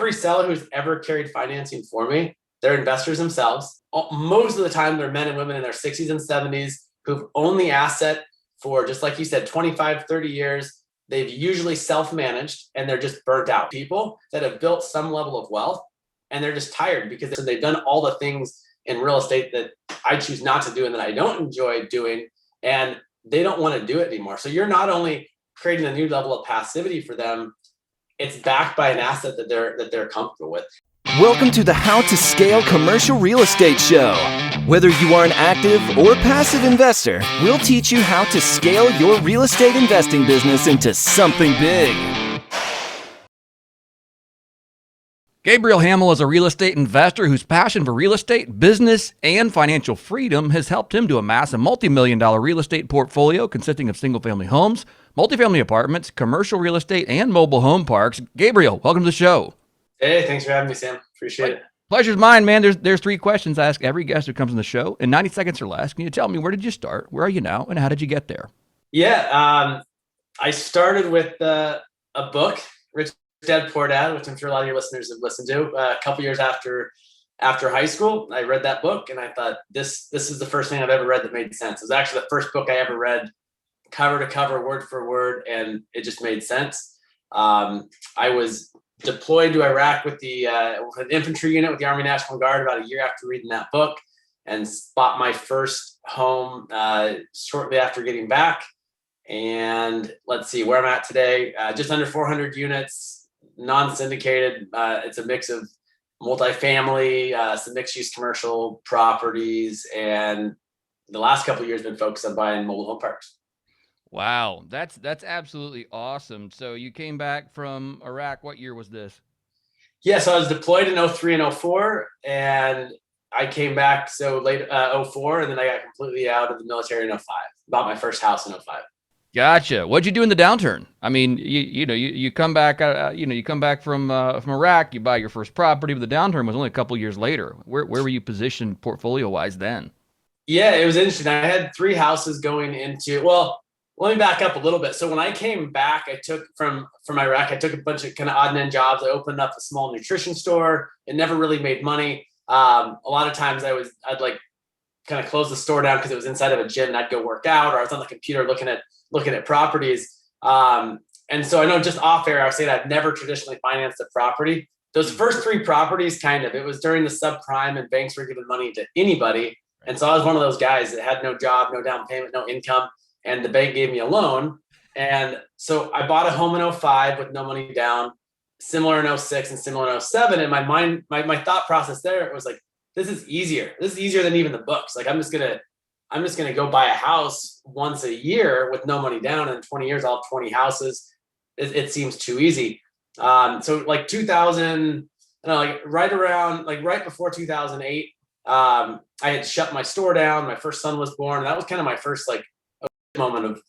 every seller who's ever carried financing for me, they're investors themselves. Most of the time, they're men and women in their 60s and 70s who've owned the asset for, just like you said, 25, 30 years. They've usually self-managed and they're just burnt out. People that have built some level of wealth and they're just tired because they've done all the things in real estate that I choose not to do and that I don't enjoy doing, and they don't want to do it anymore. So you're not only creating a new level of passivity for them, it's backed by an asset that they're comfortable with. Welcome to the How to Scale Commercial Real Estate Show. Whether you are an active or passive investor, we'll teach you how to scale your real estate investing business into something big. Gabriel Hamel is a real estate investor whose passion for real estate, business, and financial freedom has helped him to amass a multi-million-dollar real estate portfolio consisting of single-family homes, multifamily apartments, commercial real estate, and mobile home parks. Gabriel, welcome to the show. Hey, thanks for having me, Sam. Appreciate it. Pleasure's mine, man. There's three questions I ask every guest who comes on the show in 90 seconds or less. Can you tell me, where did you start? Where are you now? And how did you get there? Yeah, I started with a book, Rich Dad, Poor Dad, which I'm sure a lot of your listeners have listened to. A couple years after high school, I read that book and I thought, this is the first thing I've ever read that made sense. It was actually the first book I ever read cover to cover, word for word, and it just made sense. I was deployed to Iraq with an infantry unit with the Army National Guard about a year after reading that book, and bought my first home shortly after getting back. And let's see where I'm at today. Just under 400 units, non-syndicated. It's a mix of multifamily, some mixed-use commercial properties, and the last couple of years been focused on buying mobile home parks. Wow, that's absolutely awesome. So you came back from Iraq. What year was this? Yeah, so I was deployed in 03 and 04, and I came back so late 04, and then I got completely out of the military in 05. Bought my first house in 05. Gotcha. What'd you do in the downturn? I mean, you come back, you come back from Iraq, you buy your first property, but the downturn was only a couple years later. Where were you positioned portfolio wise then? Yeah, it was interesting. I had 3 houses going into, well, let me back up a little bit. So when I came back, I took from Iraq, I took a bunch of kind of odd and end jobs. I opened up a small nutrition store. It never really made money. A lot of times I'd like kind of close the store down because it was inside of a gym, and I'd go work out, or I was on the computer looking at properties. And so I know just off air, I was saying I've never traditionally financed a property. Those first 3 properties, it was during the subprime and banks were giving money to anybody. And so I was one of those guys that had no job, no down payment, no income. And the bank gave me a loan. And so I bought a home in 05 with no money down, similar in 06 and similar in 07. And my mind, my thought process there was like, this is easier. This is easier than even the books. Like, I'm just going to go buy a house once a year with no money down. And in 20 years, I'll have 20 houses. It seems too easy. So like 2000, right before 2008, I had shut my store down. My first son was born. That was kind of my first moment of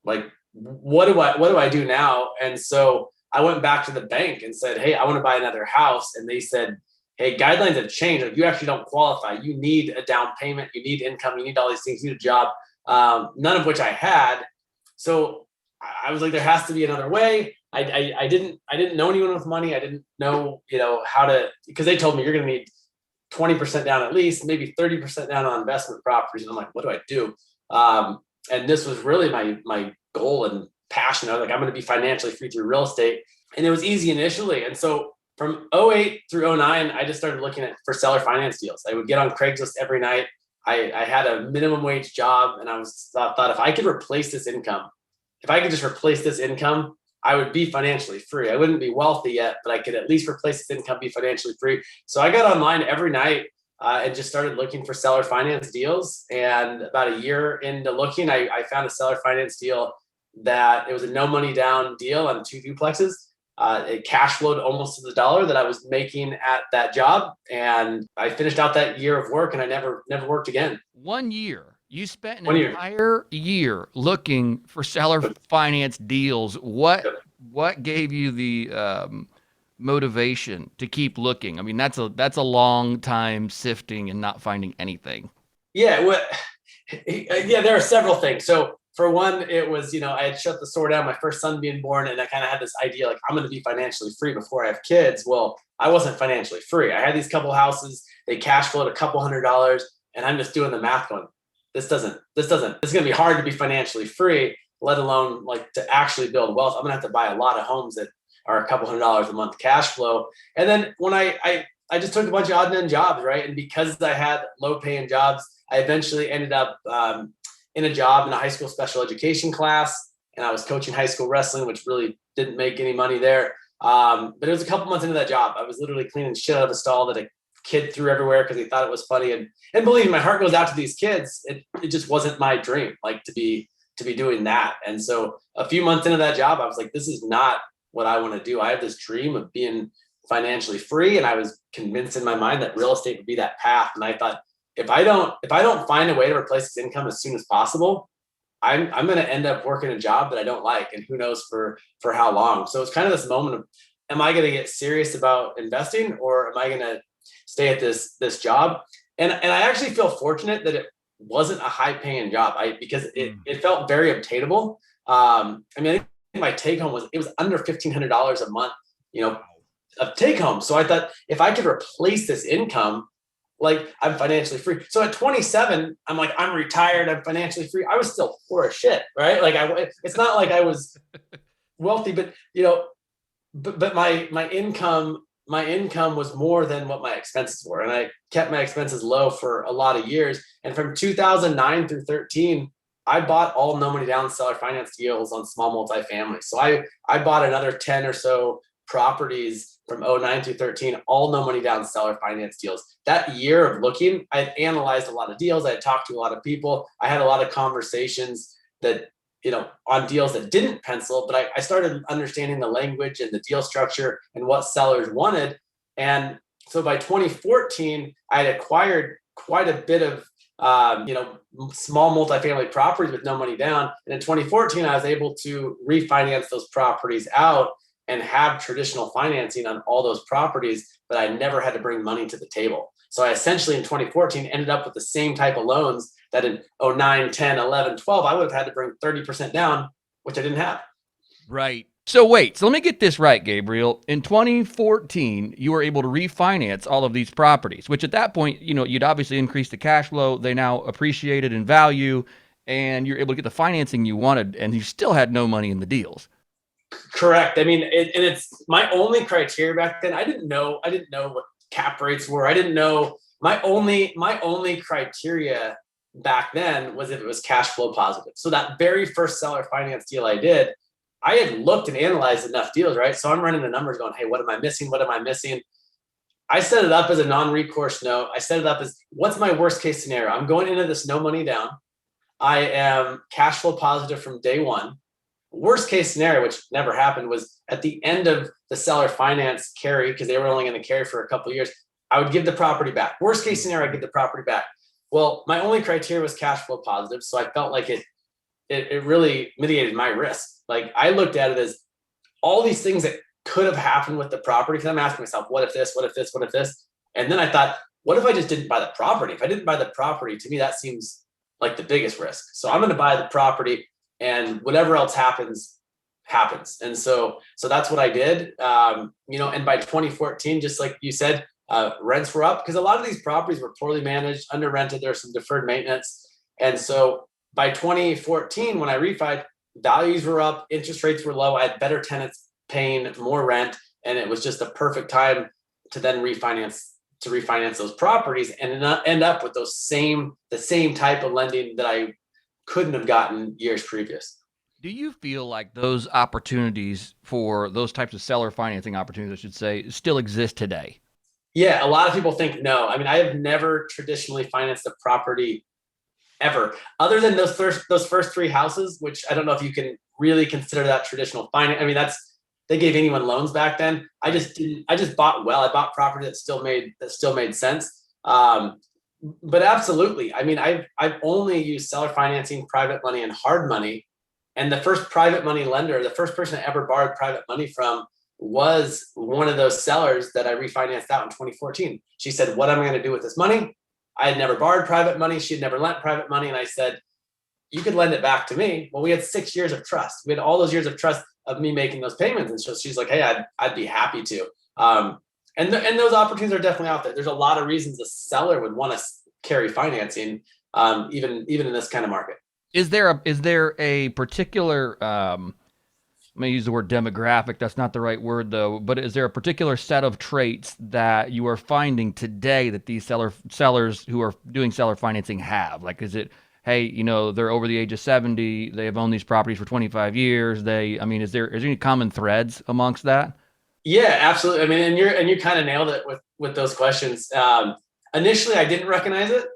like, what do I do now? And so I went back to the bank and said, hey, I want to buy another house. And they said, hey, guidelines have changed. Like, you actually don't qualify. You need a down payment. You need income. You need all these things. You need a job. None of which I had. So I was like, there has to be another way. I didn't know anyone with money. I didn't know, how to, because they told me you're going to need 20% down at least, maybe 30% down on investment properties. And I'm like, what do I do? And this was really my goal and passion. I was like, I'm going to be financially free through real estate. And it was easy initially. And so from 08 through 09, I just started looking for seller finance deals. I would get on Craigslist every night. I had a minimum wage job, and I thought if I could replace this income, I would be financially free. I wouldn't be wealthy yet, but I could at least replace this income, be financially free. So I got online every night and just started looking for seller finance deals. And about a year into looking, I found a seller finance deal that it was a no money down deal on 2 duplexes. It cash flowed almost to the dollar that I was making at that job. And I finished out that year of work, and I never worked again. 1 year. You spent an entire year looking for seller finance deals. What gave you the motivation to keep looking? I mean, that's a long time sifting and not finding anything. Yeah, there are several things. So for one, it was, I had shut the store down, my first son being born, and I kind of had this idea like I'm going to be financially free before I have kids. Well, I wasn't financially free. I had these couple houses, they cash flowed a couple $100, and I'm just doing the math going, it's going to be hard to be financially free, let alone like to actually build wealth. I'm going to have to buy a lot of homes that are a couple $100 a month cash flow. And then when I just took a bunch of odd and end jobs, right? And because I had low paying jobs, I eventually ended up in a job in a high school special education class, and I was coaching high school wrestling, which really didn't make any money there. But it was a couple months into that job. I was literally cleaning shit out of a stall that a kid threw everywhere because he thought it was funny. And believe me, my heart goes out to these kids. It just wasn't my dream, like to be doing that. And so a few months into that job, I was like, this is not what I want to do. I have this dream of being financially free, and I was convinced in my mind that real estate would be that path. And I thought, if I don't find a way to replace this income as soon as possible, I'm going to end up working a job that I don't like, and who knows for how long. So it's kind of this moment of, am I going to get serious about investing, or am I going to stay at this job? And I actually feel fortunate that it wasn't a high paying job, because it felt very obtainable. I think my take home was under $1,500 a month, of take home. So I thought, if I could replace this income, like, I'm financially free. So at 27, I'm like, I'm retired, I'm financially free. I was still poor as shit, right? Like, it's not like I was wealthy, but but my income was more than what my expenses were, and I kept my expenses low for a lot of years. And from 2009 through 13, I bought all no money down seller finance deals on small multifamily. So I bought another 10 or so properties from 09 through 13, all no money down seller finance deals. That year of looking, I had analyzed a lot of deals. I had talked to a lot of people. I had a lot of conversations that, on deals that didn't pencil, but I started understanding the language and the deal structure and what sellers wanted. And so by 2014, I had acquired quite a bit of, small multifamily properties with no money down. And in 2014, I was able to refinance those properties out and have traditional financing on all those properties, but I never had to bring money to the table. So I essentially in 2014 ended up with the same type of loans that in 09, 10, 11, 12, I would have had to bring 30% down, which I didn't have. Right. So let me get this right, Gabriel. In 2014, you were able to refinance all of these properties, which at that point, you'd obviously increased the cash flow. They now appreciated in value, and you're able to get the financing you wanted, and you still had no money in the deals. Correct. I mean, and it's my only criteria back then. I didn't know what cap rates were. I didn't know my only criteria back then was if it was cash flow positive. So that very first seller finance deal I did, I had looked and analyzed enough deals, right? So I'm running the numbers going, hey, what am I missing? What am I missing? I set it up as a non-recourse note. I set it up as, what's my worst case scenario? I'm going into this no money down. I am cash flow positive from day one. Worst case scenario, which never happened, was at the end of the seller finance carry, because they were only going to carry for a couple of years, I would give the property back. Worst case scenario, I'd give the property back. Well, my only criteria was cash flow positive. So I felt like it really mitigated my risk. Like, I looked at it as all these things that could have happened with the property. Because I'm asking myself, what if this, what if this, what if this? And then I thought, what if I just didn't buy the property? If I didn't buy the property, to me, that seems like the biggest risk. So I'm going to buy the property, and whatever else happens. And so that's what I did. And by 2014, just like you said, rents were up because a lot of these properties were poorly managed, under rented. There's some deferred maintenance. And so by 2014, when I refied, values were up, interest rates were low. I had better tenants paying more rent. And it was just a perfect time to then refinance those properties and end up with the same type of lending that I couldn't have gotten years previous. Do you feel like those opportunities for those types of seller financing opportunities, I should say, still exist today? Yeah, a lot of people think no. I mean, I have never traditionally financed a property ever, other than those first three houses, which I don't know if you can really consider that traditional finance. I mean, they gave anyone loans back then. I just bought well. I bought property that still made sense. But absolutely. I mean, I've only used seller financing, private money, and hard money. And the first private money lender, the first person I ever borrowed private money from, was one of those sellers that I refinanced out in 2014. She said, what am I going to do with this money? I had never borrowed private money. She had never lent private money. And I said, you could lend it back to me. Well, we had 6 years of trust. We had all those years of trust of me making those payments. And so she's like, hey, I'd be happy to. And those opportunities are definitely out there. There's a lot of reasons a seller would want to carry financing, even in this kind of market. Is there a particular, I'm going to use the word demographic. That's not the right word though, but is there a particular set of traits that you are finding today that these sellers who are doing seller financing have? Like, is it, hey, they're over the age of 70, they have owned these properties for 25 years. Is there any common threads amongst that? Yeah, absolutely. I mean, and you kind of nailed it with those questions. Initially I didn't recognize it.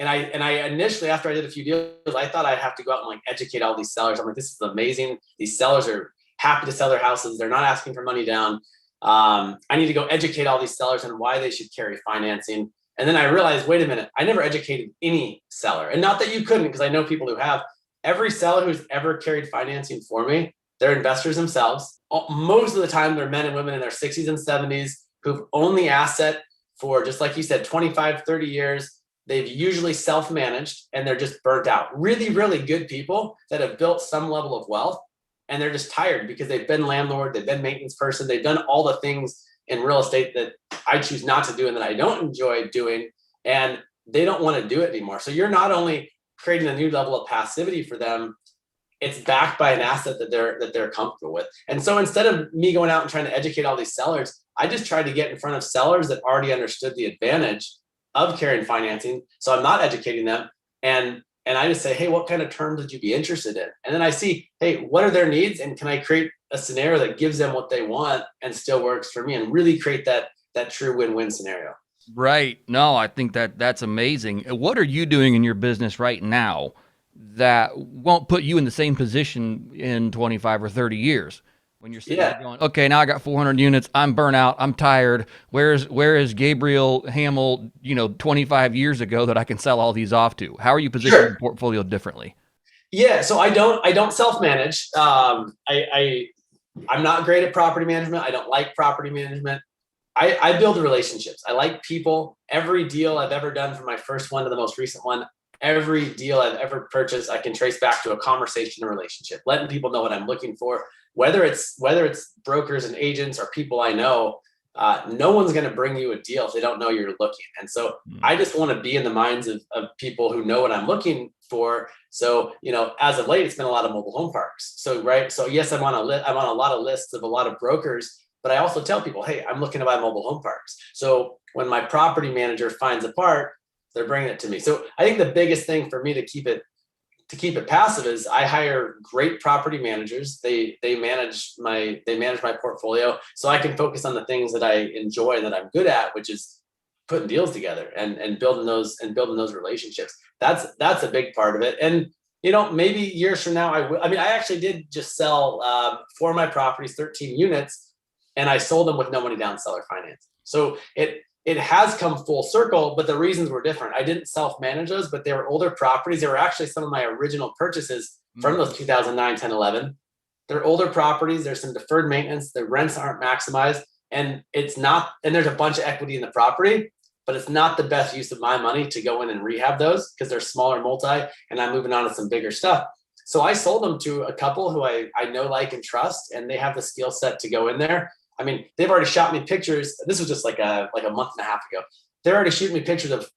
And I initially, after I did a few deals, I thought I'd have to go out and like educate all these sellers. I'm like, this is amazing. These sellers are happy to sell their houses. They're not asking for money down. I need to go educate all these sellers on why they should carry financing. And then I realized, wait a minute, I never educated any seller. And not that you couldn't, because I know people who have. Every seller who's ever carried financing for me, they're investors themselves. Most of the time, they're men and women in their 60s and 70s who've owned the asset for, just like you said, 25, 30 years. They've usually self-managed and they're just burnt out. Really, really good people that have built some level of wealth, and they're just tired because they've been landlord, they've been maintenance person, they've done all the things in real estate that I choose not to do and that I don't enjoy doing, and they don't want to do it anymore. So you're not only creating a new level of passivity for them, it's backed by an asset that they're comfortable with. And so instead of me going out and trying to educate all these sellers, I just tried to get in front of sellers that already understood the advantage of carrying financing. So I'm not educating them. And I just say, hey, what kind of terms would you be interested in? And then I see, hey, what are their needs? And can I create a scenario that gives them what they want and still works for me, and really create that true win-win scenario? Right. No, I think that's amazing. What are you doing in your business right now that won't put you in the same position in 25 or 30 years? When you're sitting there going, okay, now I got 400 units. I'm burnt out. I'm tired. Where is Gabriel Hamel, 25 years ago that I can sell all these off to? How are you positioning your portfolio differently? Yeah. So I don't self-manage. I'm not great at property management. I don't like property management. I build relationships. I like people. Every deal I've ever done, from my first one to the most recent one, every deal I've ever purchased, I can trace back to a conversation or relationship, letting people know what I'm looking for. Whether it's brokers and agents or people I know, no one's going to bring you a deal if they don't know you're looking. And so I just want to be in the minds of people who know what I'm looking for. So, as of late, it's been a lot of mobile home parks. So, right. So yes, I'm on a lot of lists of a lot of brokers, but I also tell people, hey, I'm looking to buy mobile home parks. So when my property manager finds a park, they're bringing it to me. So I think the biggest thing for me to keep it passive is I hire great property managers. They manage my portfolio, so I can focus on the things that I enjoy and that I'm good at, which is putting deals together and building those relationships. That's a big part of it. And maybe years from now, I actually did just sell 4 of my properties, 13 units, and I sold them with no money down, seller finance. So it has come full circle, but the reasons were different. I didn't self-manage those, but they were older properties. They were actually some of my original purchases from those 2009, 10, 11. They're older properties. There's some deferred maintenance. The rents aren't maximized, and there's a bunch of equity in the property, but it's not the best use of my money to go in and rehab those because they're smaller multi, and I'm moving on to some bigger stuff. So I sold them to a couple who I know, like, and trust, and they have the skill set to go in there. I mean, they've already shot me pictures. This was just like a month and a half ago. They're already shooting me pictures of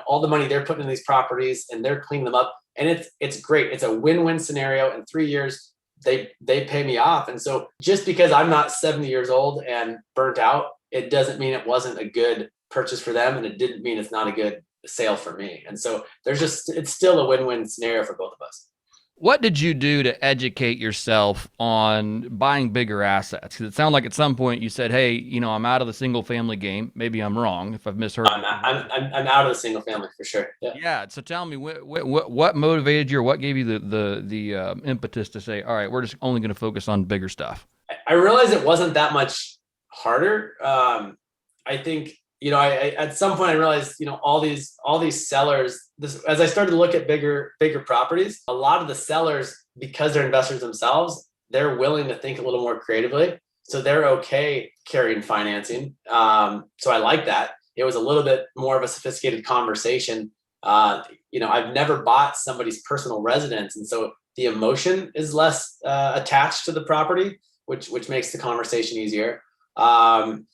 all the money they're putting in these properties, and they're cleaning them up. And it's great. It's a win-win scenario. In 3 years, they pay me off. And so just because I'm not 70 years old and burnt out, it doesn't mean it wasn't a good purchase for them. And it didn't mean it's not a good sale for me. And so it's still a win-win scenario for both of us. What did you do to educate yourself on buying bigger assets? Because it sounded like at some point you said, hey, I'm out of the single family game. Maybe I'm wrong if I've misheard. I'm out of the single family for sure. Yeah. So tell me what motivated you, or what gave you the impetus to say, all right, we're just only going to focus on bigger stuff? I realized it wasn't that much harder. I think, I at some point I realized, all these sellers, as I started to look at bigger properties, a lot of the sellers, because they're investors themselves, they're willing to think a little more creatively. So they're okay carrying financing. So I like that. It was a little bit more of a sophisticated conversation. I've never bought somebody's personal residence. And so the emotion is less attached to the property, which makes the conversation easier. And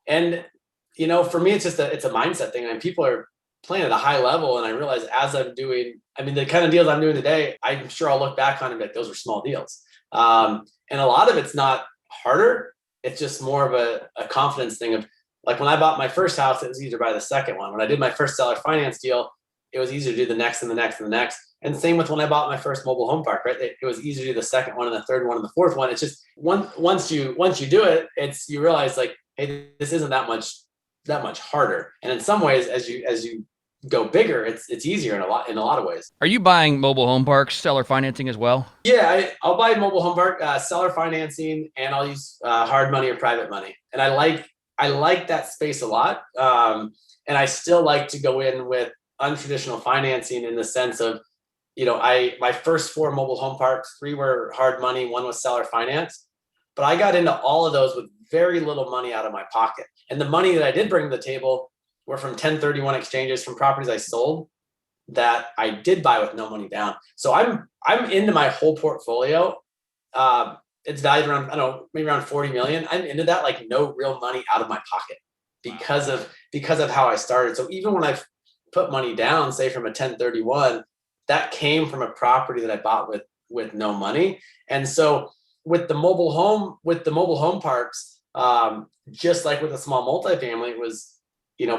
for me, it's a mindset thing. And people are playing at a high level. And I realize as I'm doing, the kind of deals I'm doing today, I'm sure I'll look back on and be like, those were small deals. And a lot of it's not harder. It's just more of a confidence thing of, like, when I bought my first house, it was easier to buy the second one. When I did my first seller finance deal, it was easier to do the next and the next and the next. And same with when I bought my first mobile home park, right? It was easier to do the second one and the third one and the fourth one. It's just once you do it, you realize, like, hey, this isn't that much harder. And in some ways, as you go bigger, it's easier in a lot of ways. Are you buying mobile home parks, seller financing as well? Yeah, I'll buy mobile home park, seller financing, and I'll use hard money or private money. And I like that space a lot. And I still like to go in with untraditional financing in the sense of, my first 4 mobile home parks, 3 were hard money, 1 was seller finance. But I got into all of those with very little money out of my pocket. And the money that I did bring to the table were from 1031 exchanges from properties I sold that I did buy with no money down. So I'm into my whole portfolio. It's valued around, I don't know, maybe around 40 million. I'm into that, like, no real money out of my pocket because of how I started. So even when I've put money down, say from a 1031, that came from a property that I bought with no money. And so with the mobile home parks, just like with a small multifamily, it was,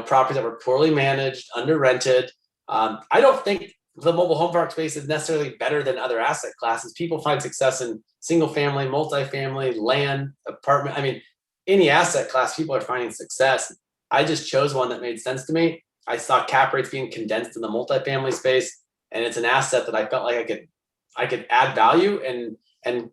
properties that were poorly managed, under rented. I don't think the mobile home park space is necessarily better than other asset classes. People find success in single family, multifamily, land, apartment. Any asset class, people are finding success. I just chose one that made sense to me. I saw cap rates being condensed in the multifamily space, and it's an asset that I felt like I could add value and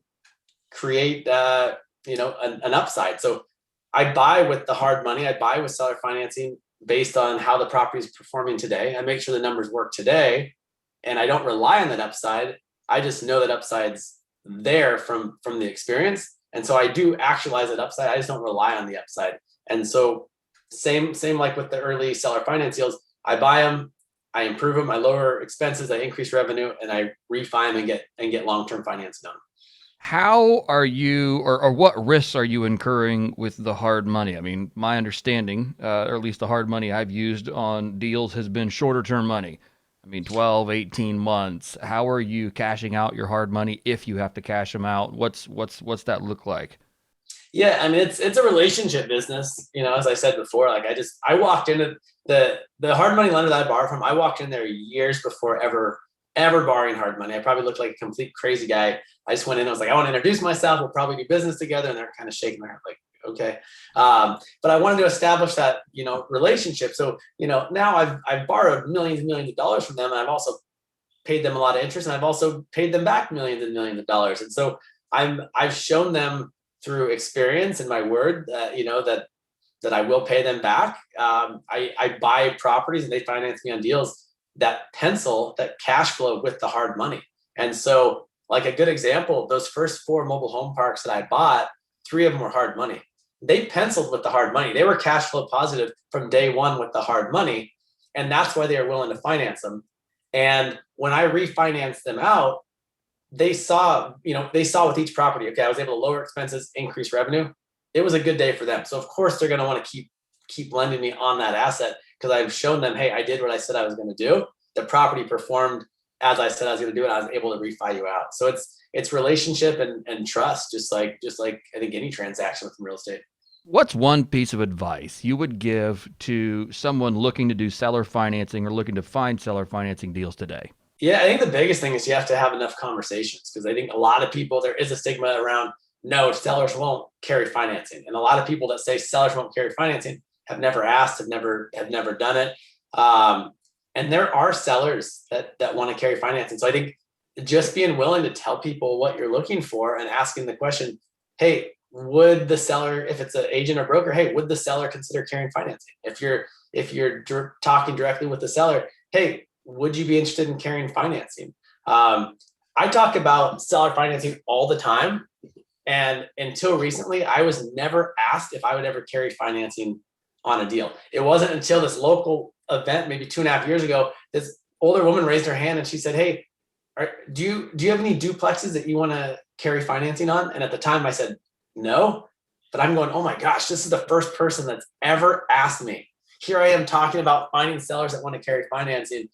create an upside. So I buy with the hard money. I buy with seller financing based on how the property is performing today. I make sure the numbers work today, and I don't rely on that upside. I just know that upside's there from the experience. And so I do actualize that upside. I just don't rely on the upside. And so same like with the early seller finance deals, I buy them, I improve them, I lower expenses, I increase revenue, and I refi them and get long-term finance done. How are you, or what risks are you incurring with the hard money? My understanding, or at least the hard money I've used on deals, has been shorter term money. 12, 18 months. How are you cashing out your hard money if you have to cash them out? What's that look like? Yeah, it's a relationship business. As I said before, like I walked into the hard money lender that I borrowed from. I walked in there years before ever borrowing hard money. I probably looked like a complete crazy guy. I just went in. I was like, I want to introduce myself. We'll probably do business together. And they're kind of shaking their head like, okay. But I wanted to establish that, relationship. So, now I've borrowed millions and millions of dollars from them. And I've also paid them a lot of interest, and I've also paid them back millions and millions of dollars. And so I've shown them through experience and my word that, that I will pay them back. I buy properties and they finance me on deals that pencil, that cash flow with the hard money. And so, like, a good example, those first 4 mobile home parks that I bought, 3 of them were hard money. They penciled with the hard money. They were cash flow positive from day one with the hard money. And that's why they were willing to finance them. And when I refinanced them out, they saw with each property, okay, I was able to lower expenses, increase revenue. It was a good day for them. So of course they're going to want to keep lending me on that asset, because I've shown them, hey, I did what I said I was going to do. The property performed as I said I was going to do it. I was able to refi you out. So it's relationship and trust, just like I think any transaction with real estate. What's one piece of advice you would give to someone looking to do seller financing or looking to find seller financing deals today? Yeah, I think the biggest thing is you have to have enough conversations, because I think a lot of people, there is a stigma around, no, sellers won't carry financing. And a lot of people that say sellers won't carry financing have never asked, have never done it. And there are sellers that want to carry financing. So I think just being willing to tell people what you're looking for and asking the question, hey, would the seller, if it's an agent or broker, hey, would the seller consider carrying financing? If you're talking directly with the seller, hey, would you be interested in carrying financing? I talk about seller financing all the time. And until recently, I was never asked if I would ever carry financing on a deal. It wasn't until this local event, maybe 2.5 years ago, this older woman raised her hand and she said, "Hey, do you have any duplexes that you want to carry financing on?" And at the time I said, "No." But I'm going, "Oh my gosh, this is the first person that's ever asked me." Here I am talking about finding sellers that want to carry financing,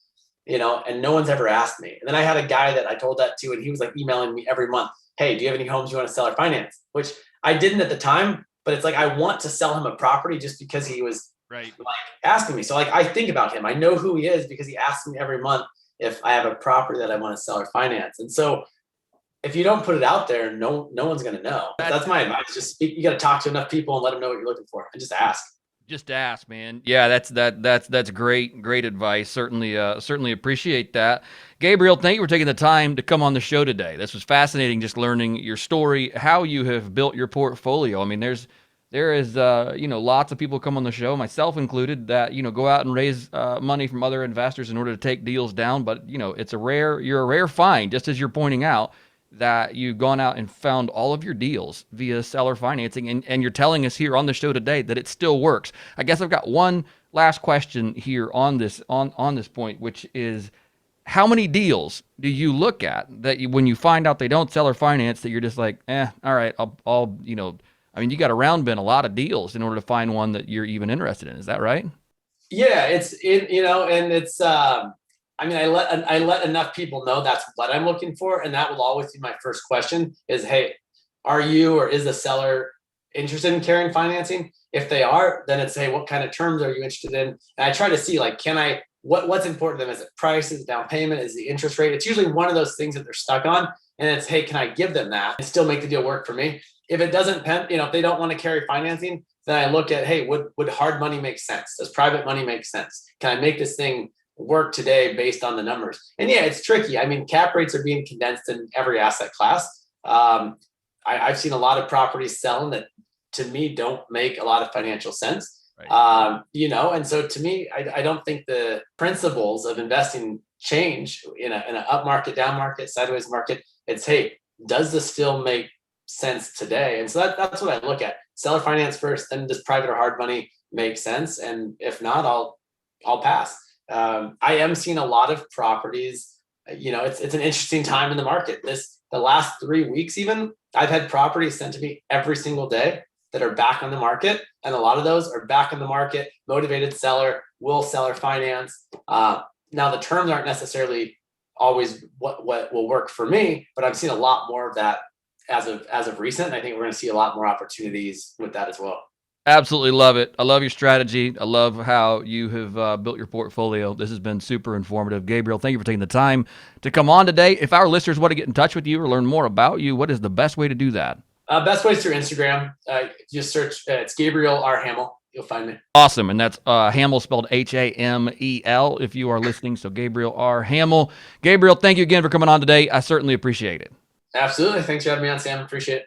and no one's ever asked me. And then I had a guy that I told that to, and he was like emailing me every month, "Hey, do you have any homes you want to sell or finance?" Which I didn't at the time, but it's like I want to sell him a property just because he was Right. like asking me. So like I think about him. I know who he is because he asks me every month if I have a property that I want to sell or finance. And so if you don't put it out there, no one's going to know. That's my advice. Just speak. You got to talk to enough people and let them know what you're looking for, and just ask. Just ask, man. Yeah, that's great advice. Certainly appreciate that. Gabriel, thank you for taking the time to come on the show today. This was fascinating, just learning your story, how you have built your portfolio. I mean, there is lots of people come on the show, myself included, that go out and raise money from other investors in order to take deals down. But you're a rare find, just as you're pointing out, that you've gone out and found all of your deals via seller financing, and you're telling us here on the show today that it still works. I guess I've got one last question here on this point, which is, how many deals do you look at that when you find out they don't sell or finance, that you're just like, all right, I'll I mean, you got to round bin a lot of deals in order to find one that you're even interested in. Is that right? Yeah, and it's I mean, I let enough people know that's what I'm looking for, and that will always be my first question is, "Hey, are you or is the seller interested in carrying financing?" If they are, then it's, "Hey, what kind of terms are you interested in?" And I try to see, like, what's important to them? Is it price? Is it down payment? Is the interest rate? It's usually one of those things that they're stuck on, and it's, "Hey, can I give them that and still make the deal work for me?" If it doesn't, if they don't want to carry financing, then I look at, "Hey, would hard money make sense? Does private money make sense? Can I make this thing work today based on the numbers?" And yeah, it's tricky. I mean, cap rates are being condensed in every asset class. I've seen a lot of properties selling that to me don't make a lot of financial sense. Right. And so to me, I don't think the principles of investing change in an up market, down market, sideways market. It's, hey, does this still make sense today? And so that's what I look at. Seller finance first, then does private or hard money make sense? And if not, I'll pass. I am seeing a lot of properties. It's an interesting time in the market. The last 3 weeks, even, I've had properties sent to me every single day that are back on the market, and a lot of those are back on the market. Motivated seller, will seller finance. Now the terms aren't necessarily always what will work for me, but I'm seeing a lot more of that as of recent. And I think we're going to see a lot more opportunities with that as well. Absolutely love it. I love your strategy. I love how you have built your portfolio. This has been super informative. Gabriel, thank you for taking the time to come on today. If our listeners want to get in touch with you or learn more about you, what is the best way to do that? Best way is through Instagram. Just search, it's Gabriel R. Hamel. You'll find me. Awesome. And that's Hamel spelled Hamel if you are listening. So Gabriel R. Hamel. Gabriel, thank you again for coming on today. I certainly appreciate it. Absolutely. Thanks for having me on, Sam. Appreciate it.